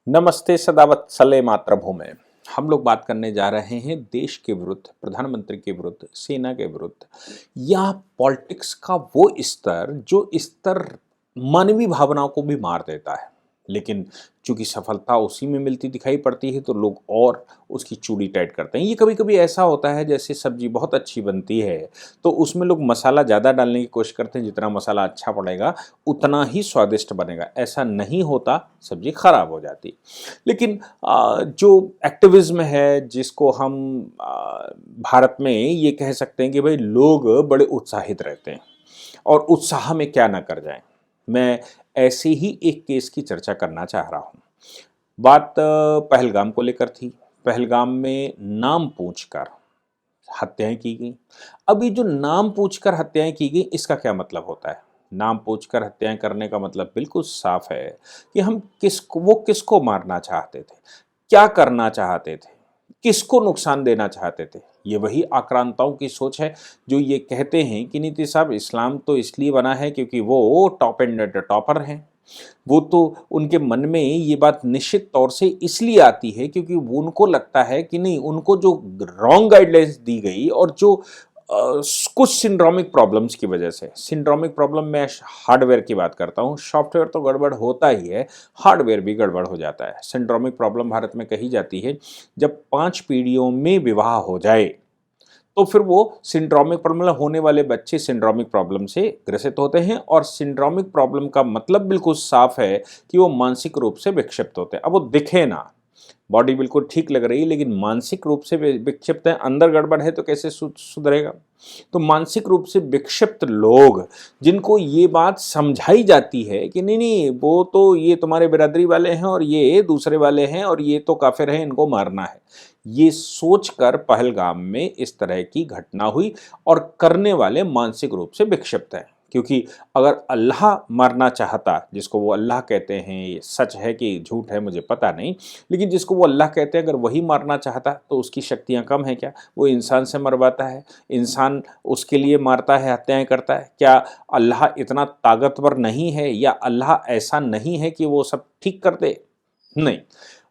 नमस्ते सदावत्सले मातृभूमि। हम लोग बात करने जा रहे हैं देश के विरुद्ध, प्रधानमंत्री के विरुद्ध, सेना के विरुद्ध या पॉलिटिक्स का वो स्तर जो स्तर मानवीय भावनाओं को भी मार देता है। लेकिन चूंकि सफलता उसी में मिलती दिखाई पड़ती है तो लोग और उसकी चूड़ी टाइट करते हैं। ये कभी-कभी ऐसा होता है जैसे सब्जी बहुत अच्छी बनती है तो उसमें लोग मसाला ज़्यादा डालने की कोशिश करते हैं, जितना मसाला अच्छा पड़ेगा उतना ही स्वादिष्ट बनेगा। ऐसा नहीं होता, सब्जी खराब हो जाती। लेकिन जो एक्टिविज्म है जिसको हम भारत में ये कह सकते हैं कि भाई लोग बड़े उत्साहित रहते हैं और उत्साह में क्या ना कर जाएं। मैं ऐसे ही एक केस की चर्चा करना चाह रहा हूं। बात पहलगाम को लेकर थी। पहलगाम में नाम पूछकर हत्याएं की गई। अब ये जो नाम पूछकर हत्याएं की गई इसका क्या मतलब होता है? नाम पूछकर हत्याएं करने का मतलब बिल्कुल साफ है कि हम किसको मारना चाहते थे, क्या करना चाहते थे, किसको नुकसान देना चाहते थे। ये वही आक्रांताओं की सोच है जो ये कहते हैं कि नीति साहब इस्लाम तो इसलिए बना है क्योंकि वो टॉप एंड टॉपर हैं। वो तो उनके मन में ये बात निश्चित तौर से इसलिए आती है क्योंकि वो उनको लगता है कि नहीं, उनको जो रॉन्ग गाइडलाइंस दी गई और जो कुछ सिंड्रोमिक प्रॉब्लम्स की वजह से, सिंड्रोमिक प्रॉब्लम में हार्डवेयर की बात करता हूँ, सॉफ्टवेयर तो गड़बड़ होता ही है, हार्डवेयर भी गड़बड़ हो जाता है। सिंड्रोमिक प्रॉब्लम भारत में कही जाती है जब 5 पीढ़ियों में विवाह हो जाए तो फिर वो सिंड्रोमिक प्रॉब्लम होने वाले बच्चे सिंड्रोमिक प्रॉब्लम से ग्रसित होते हैं। और सिंड्रोमिक प्रॉब्लम का मतलब बिल्कुल साफ है कि वो मानसिक रूप से विक्षिप्त होते हैं। अब वो दिखे ना, बॉडी बिल्कुल ठीक लग रही है लेकिन मानसिक रूप से विक्षिप्त है, अंदर गड़बड़ है तो कैसे सुधरेगा। तो मानसिक रूप से विक्षिप्त लोग जिनको ये बात समझाई जाती है कि नहीं नहीं वो तो ये तुम्हारे बिरादरी वाले हैं और ये दूसरे वाले हैं और ये तो काफिर हैं, इनको मारना है, ये सोचकर पहलगाम में इस तरह की घटना हुई। और करने वाले मानसिक रूप से विक्षिप्त हैं क्योंकि अगर अल्लाह मारना चाहता, जिसको वो अल्लाह कहते हैं, ये सच है कि झूठ है मुझे पता नहीं, लेकिन जिसको वो अल्लाह कहते हैं अगर वही मारना चाहता तो उसकी शक्तियां कम है क्या? वो इंसान से मरवाता है, इंसान उसके लिए मारता है, हत्याएं करता है। क्या अल्लाह इतना ताकतवर नहीं है या अल्लाह ऐसा नहीं है कि वो सब ठीक कर दे? नहीं,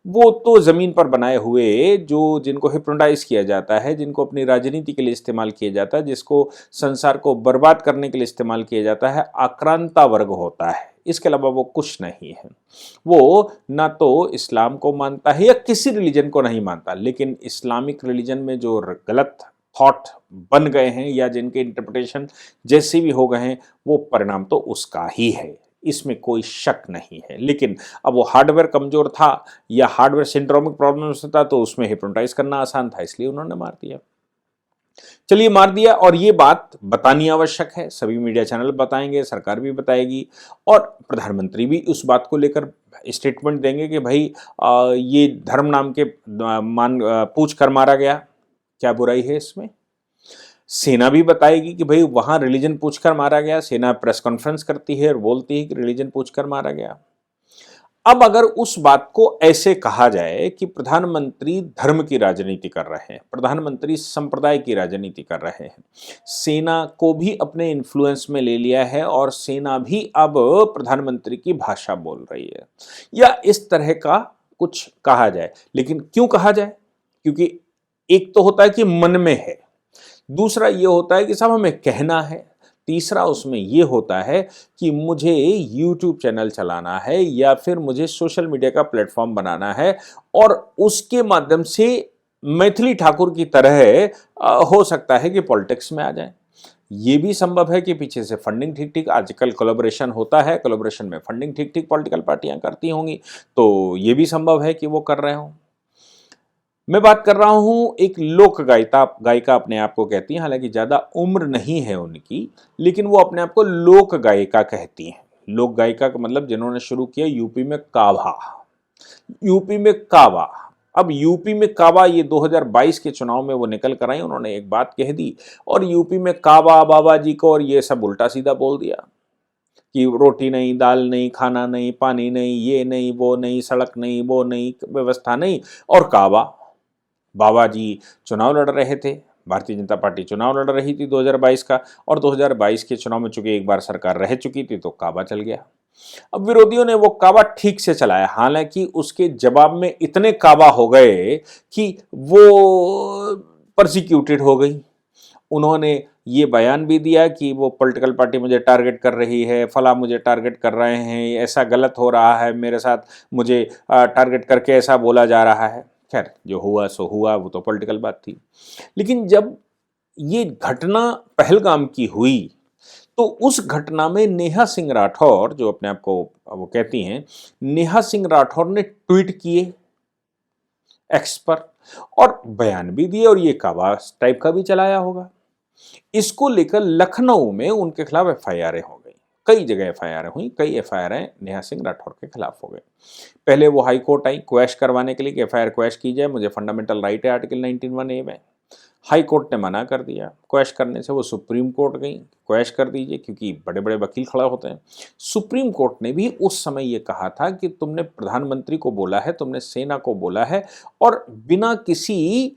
वो तो ज़मीन पर बनाए हुए जो जिनको हिप्नोटाइज़ किया जाता है, जिनको अपनी राजनीति के लिए इस्तेमाल किया जाता है, जिसको संसार को बर्बाद करने के लिए इस्तेमाल किया जाता है, आक्रांता वर्ग होता है। इसके अलावा वो कुछ नहीं है। वो ना तो इस्लाम को मानता है या किसी रिलीजन को नहीं मानता, लेकिन इस्लामिक रिलीजन में जो गलत थॉट बन गए हैं या जिनके इंटरप्रिटेशन जैसे भी हो गए हैं, वो परिणाम तो उसका ही है, इसमें कोई शक नहीं है। लेकिन अब वो हार्डवेयर कमजोर था या हार्डवेयर सिंड्रोमिक प्रॉब्लम था तो उसमें हिप्नोटाइज करना आसान था, इसलिए उन्होंने मार दिया। चलिए मार दिया, और ये बात बतानी आवश्यक है, सभी मीडिया चैनल बताएंगे, सरकार भी बताएगी और प्रधानमंत्री भी उस बात को लेकर स्टेटमेंट देंगे कि भाई ये धर्म नाम के पूछ कर मारा गया, क्या बुराई है इसमें। सेना भी बताएगी कि भाई वहां रिलीजन पूछकर मारा गया, सेना प्रेस कॉन्फ्रेंस करती है और बोलती है कि रिलीजन पूछकर मारा गया। अब अगर उस बात को ऐसे कहा जाए कि प्रधानमंत्री धर्म की राजनीति कर रहे हैं, प्रधानमंत्री संप्रदाय की राजनीति कर रहे हैं, सेना को भी अपने इन्फ्लुएंस में ले लिया है और सेना भी अब प्रधानमंत्री की भाषा बोल रही है, या इस तरह का कुछ कहा जाए। लेकिन क्यों कहा जाए? क्योंकि एक तो होता है कि मन में है, दूसरा ये होता है कि साहब हमें कहना है, तीसरा उसमें ये होता है कि मुझे यूट्यूब चैनल चलाना है या फिर मुझे सोशल मीडिया का प्लेटफॉर्म बनाना है और उसके माध्यम से मैथिली ठाकुर की तरह हो सकता है कि पॉलिटिक्स में आ जाए। ये भी संभव है कि पीछे से फंडिंग ठीक ठीक, आजकल कोलैबोरेशन होता है, कोलैबोरेशन में फंडिंग ठीक ठीक पॉलिटिकल पार्टियां करती होंगी, तो ये भी संभव है कि वो कर रहे हों। मैं बात कर रहा हूं एक लोक गायिका अपने आप को कहती हैं, हालांकि ज्यादा उम्र नहीं है उनकी, लेकिन वो अपने आप को लोक गायिका कहती हैं। लोक गायिका का मतलब जिन्होंने शुरू किया यूपी में काबा, यूपी में काबा। अब यूपी में काबा ये 2022 के चुनाव में वो निकल कर आई, उन्होंने एक बात कह दी और यूपी में काबा बाबा जी को और ये सब उल्टा सीधा बोल दिया कि रोटी नहीं, दाल नहीं, खाना नहीं, पानी नहीं, ये नहीं, वो नहीं, सड़क नहीं, वो नहीं, व्यवस्था नहीं, और काबा। बाबा जी चुनाव लड़ रहे थे, भारतीय जनता पार्टी चुनाव लड़ रही थी 2022 का, और 2022 के चुनाव में चूंकि एक बार सरकार रह चुकी थी तो काबा चल गया। अब विरोधियों ने वो काबा ठीक से चलाया, हालांकि उसके जवाब में इतने काबा हो गए कि वो प्रोसिक्यूटेड हो गई। उन्होंने ये बयान भी दिया कि वो पॉलिटिकल पार्टी मुझे टारगेट कर रही है, फला मुझे टारगेट कर रहे हैं, ऐसा गलत हो रहा है मेरे साथ, मुझे टारगेट करके ऐसा बोला जा रहा है। खैर, जो हुआ सो हुआ, वो तो पॉलिटिकल बात थी। लेकिन जब ये घटना पहलगाम की हुई, तो उस घटना में नेहा सिंह राठौर, जो अपने आप को वो कहती हैं, नेहा सिंह राठौर ने ट्वीट किए एक्स पर और बयान भी दिए, और ये काबा टाइप का भी चलाया होगा। इसको लेकर लखनऊ में उनके खिलाफ एफआईआर हो गई, कई जगह एफआईआर हुई, कई एफआईआर नेहा सिंह राठौर के खिलाफ हो गए। पहले वो हाई कोर्ट आई क्वैश करवाने के लिए कि एफआईआर क्वैश की जाए, मुझे फंडामेंटल राइट है आर्टिकल 19(1)(a) में। हाई कोर्ट ने मना कर दिया क्वैश करने से, वो सुप्रीम कोर्ट गई, क्वैश कर दीजिए, क्योंकि बड़े बड़े वकील खड़ा होते हैं। सुप्रीम कोर्ट ने भी उस समय ये कहा था कि तुमने प्रधानमंत्री को बोला है, तुमने सेना को बोला है, और बिना किसी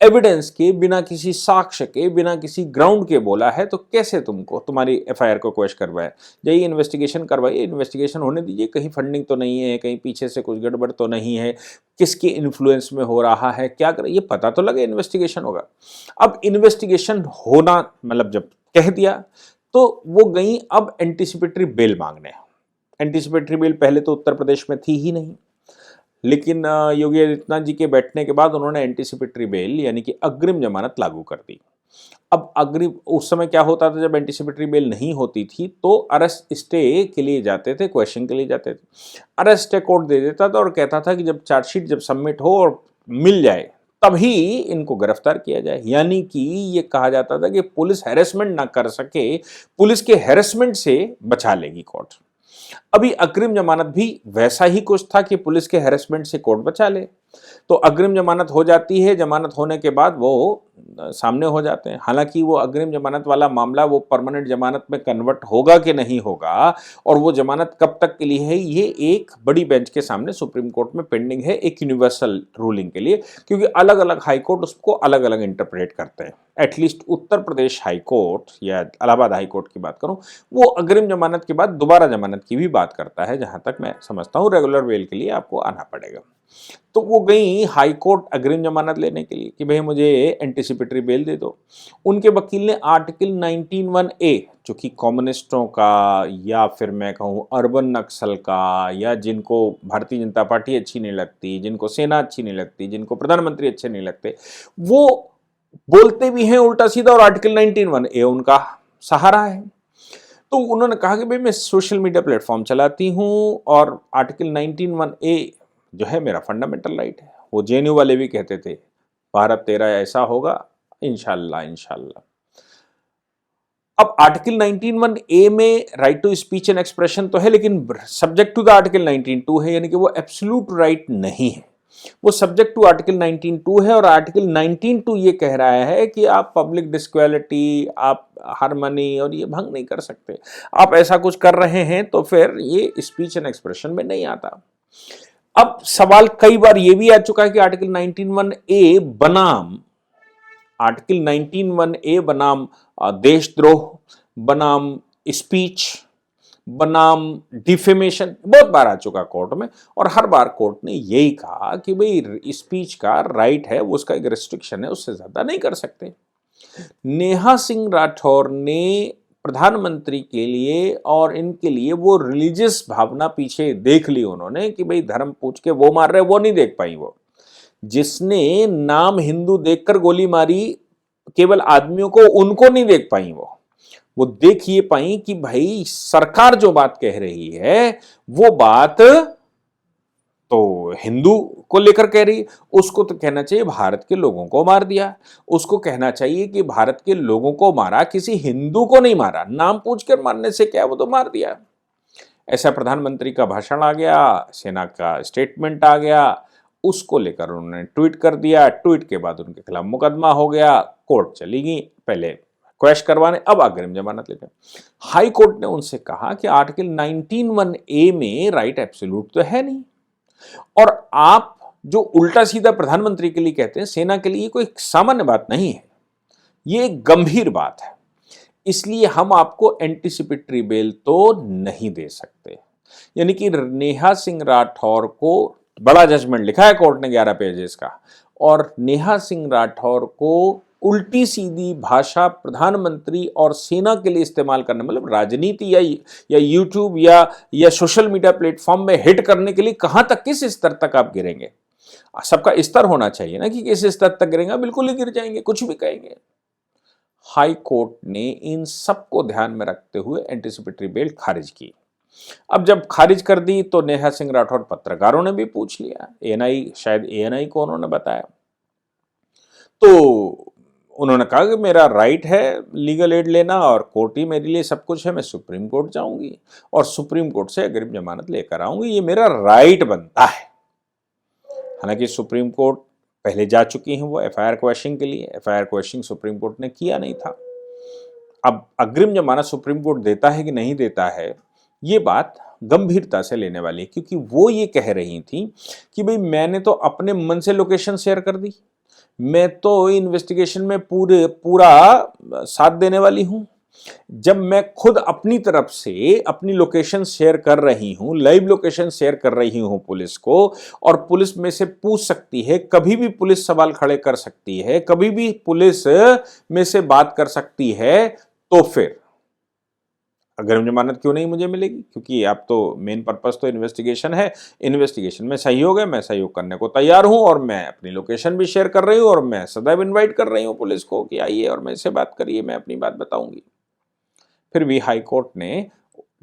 एविडेंस के, बिना किसी साक्ष्य के, बिना किसी ग्राउंड के बोला है, तो कैसे तुमको तुम्हारी एफआईआर को क्वैश करवाए? जाइए इन्वेस्टिगेशन करवाइए, इन्वेस्टिगेशन होने दीजिए, कहीं फंडिंग तो नहीं है, कहीं पीछे से कुछ गड़बड़ तो नहीं है, किसके इन्फ्लुएंस में हो रहा है, क्या कर, ये पता तो लगे, इन्वेस्टिगेशन होगा। अब इन्वेस्टिगेशन होना मतलब जब कह दिया, तो वो गई अब एंटीसिपेटरी बेल मांगने। एंटीसिपेटरी बेल पहले तो उत्तर प्रदेश में थी ही नहीं, लेकिन योगी आदित्यनाथ जी के बैठने के बाद उन्होंने एंटीसिपेटरी बेल यानी कि अग्रिम जमानत लागू कर दी। अब अग्रिम, उस समय क्या होता था, जब एंटीसिपेटरी बेल नहीं होती थी तो अरेस्ट स्टे के लिए जाते थे, क्वेश्चन के लिए जाते थे। अरेस्ट स्टे कोर्ट दे देता था और कहता था कि जब चार्जशीट जब सबमिट हो और मिल जाए तभी इनको गिरफ्तार किया जाए। यानी कि ये कहा जाता था कि पुलिस हैरेसमेंट ना कर सके, पुलिस के हैरेसमेंट से बचा लेगी कोर्ट। अभी अग्रिम जमानत भी वैसा ही कुछ था कि पुलिस के हैरेसमेंट से कोर्ट बचा ले। तो अग्रिम जमानत हो जाती है, जमानत होने के बाद वो सामने हो जाते हैं। हालांकि वो अग्रिम जमानत वाला मामला वो परमानेंट जमानत में कन्वर्ट होगा कि नहीं होगा, और वो जमानत कब तक के लिए है, ये एक बड़ी बेंच के सामने सुप्रीम कोर्ट में पेंडिंग है, एक यूनिवर्सल रूलिंग के लिए, क्योंकि अलग अलग हाई कोर्ट उसको अलग अलग इंटरप्रेट करते हैं। At least Uttar Pradesh high court या इलाहाबाद हाई कोर्ट की बात करूं, वो अग्रिम जमानत के बाद दोबारा जमानत की भी बात करता है। जहां तक मैं समझता हूं, रेगुलर बेल के लिए आपको आना पड़ेगा। तो वो गई हाई कोर्ट अग्रिम जमानत लेने के लिए कि भाई मुझे एंटीसिपेटरी बेल दे दो। उनके वकील ने आर्टिकल 19(1)(a), जो कि कम्युनिस्टों का या फिर मैं कहूँ अर्बन नक्सल का, या जिनको भारतीय जनता पार्टी अच्छी नहीं लगती, जिनको सेना अच्छी नहीं लगती, जिनको प्रधानमंत्री अच्छे नहीं लगते, वो बोलते भी हैं उल्टा सीधा, और आर्टिकल 19(1)(a) उनका सहारा है। तो उन्होंने कहा कि भाई मैं सोशल मीडिया प्लेटफॉर्म चलाती हूँ और आर्टिकल 19(1)(a) जो है मेरा फंडामेंटल राइट है। वो जेएनयू वाले भी कहते थे भारत तेरा ऐसा होगा इंशाल्लाह इंशाल्लाह। अब आर्टिकल 19(1)(a) में right to speech and expression तो है, लेकिन सब्जेक्ट टू द आर्टिकल 19(2) है, यानी कि वो एब्सोल्यूट राइट नहीं है, वो सब्जेक्ट टू आर्टिकल 19(2) है। और आर्टिकल 19(2) ये कह रहा है कि आप पब्लिक डिस्क्वालिटी, आप हार्मनी और ये भंग नहीं कर सकते। आप ऐसा कुछ कर रहे हैं तो फिर ये स्पीच एंड एक्सप्रेशन में नहीं आता। अब सवाल कई बार ये भी आ चुका है कि आर्टिकल 19(1)(a) बनाम आर्टिकल 19(1)(a) बनाम देशद्रोह, बनाम स्पीच, बनाम डिफेमेशन बहुत बार आ चुका कोर्ट में, और हर बार कोर्ट ने यही कहा कि भाई स्पीच का राइट है, वो उसका एक रिस्ट्रिक्शन है, उससे ज्यादा नहीं कर सकते। नेहा सिंह राठौर ने प्रधानमंत्री के लिए और इनके लिए वो रिलीजियस भावना पीछे देख ली उन्होंने कि भाई धर्म पूछ के वो मार रहे, वो नहीं देख पाई। वो जिसने नाम हिंदू देखकर गोली मारी, केवल आदमियों को, उनको नहीं देख पाई। वो देख ये पाई कि भाई सरकार जो बात कह रही है वो बात तो हिंदू को लेकर कह रही है। उसको तो कहना चाहिए भारत के लोगों को मार दिया, उसको कहना चाहिए कि भारत के लोगों को मारा, किसी हिंदू को नहीं मारा। नाम पूछकर मारने से क्या, वो तो मार दिया। ऐसा प्रधानमंत्री का भाषण आ गया, सेना का स्टेटमेंट आ गया, उसको लेकर उन्होंने ट्वीट कर दिया। ट्वीट के बाद उनके खिलाफ मुकदमा हो गया, कोर्ट चली गई पहले क्वैश करवाने, अब अग्रिम जमानत लेकर। हाई कोर्ट ने उनसे कहा कि आर्टिकल 19(1)(a) में राइट एब्सोल्यूट तो है नहीं, और आप जो उल्टा सीधा प्रधानमंत्री के लिए कहते हैं, सेना के लिए कोई सामान्य बात नहीं है, ये एक गंभीर बात है। इसलिए हम आपको एंटीसिपेटरी बेल तो नहीं दे सकते। यानी कि नेहा सिंह राठौर को बड़ा जजमेंट लिखा है कोर्ट ने 11 पेजेस का, और नेहा सिंह राठौर को उल्टी सीधी भाषा प्रधानमंत्री और सेना के लिए इस्तेमाल करने, मतलब राजनीति या यूट्यूब या सोशल मीडिया प्लेटफॉर्म में हिट करने के लिए कहां तक, किस स्तर तक आप गिरेंगे? सबका स्तर होना चाहिए ना कि किस स्तर तक गिरेंगे, बिल्कुल ही गिर जाएंगे, कुछ भी कहेंगे। हाई कोर्ट ने इन सबको ध्यान में रखते हुए एंटीसिपेटरी बेल खारिज की। अब जब खारिज कर दी तो नेहा सिंह राठौर, पत्रकारों ने भी पूछ लिया, एएनआई, शायद एएनआई को उन्होंने बताया, तो उन्होंने कहा कि मेरा राइट है लीगल एड लेना और कोर्ट ही मेरे लिए सब कुछ है, मैं सुप्रीम कोर्ट जाऊंगी और सुप्रीम कोर्ट से अग्रिम जमानत लेकर आऊंगी, ये मेरा राइट बनता है। हालांकि सुप्रीम कोर्ट पहले जा चुकी हैं वो एफआईआर क्वेश्चनिंग के लिए, एफआईआर क्वेश्चनिंग सुप्रीम कोर्ट ने किया नहीं था। अब अग्रिम जमानत सुप्रीम कोर्ट देता है कि नहीं देता है, ये बात गंभीरता से लेने वाली है, क्योंकि वो ये कह रही थी कि भाई मैंने तो अपने मन से लोकेशन शेयर कर दी, मैं तो इन्वेस्टिगेशन में पूरा साथ देने वाली हूं। जब मैं खुद अपनी तरफ से अपनी लोकेशन शेयर कर रही हूं, लाइव लोकेशन शेयर कर रही हूं पुलिस को, और पुलिस में से पूछ सकती है, कभी भी पुलिस सवाल खड़े कर सकती है, कभी भी पुलिस में से बात कर सकती है, तो फिर अग्रिम जमानत क्यों नहीं मुझे मिलेगी? क्योंकि आप तो मेन पर्पस तो इन्वेस्टिगेशन है, इन्वेस्टिगेशन में सहयोग है, मैं सहयोग करने को तैयार हूं, और मैं अपनी लोकेशन भी शेयर कर रही हूं, और मैं सदैव इनवाइट कर रही हूं पुलिस को कि आइए और मेरे से बात करिए, मैं अपनी बात बताऊंगी। फिर भी हाई कोर्ट ने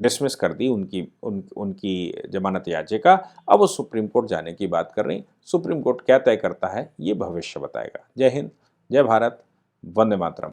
डिसमिस कर दी उनकी जमानत याचिका। अब वो सुप्रीम कोर्ट जाने की बात कर रही। सुप्रीम कोर्ट क्या तय करता है ये भविष्य बताएगा। जय हिंद, जय भारत, वंदे मातरम।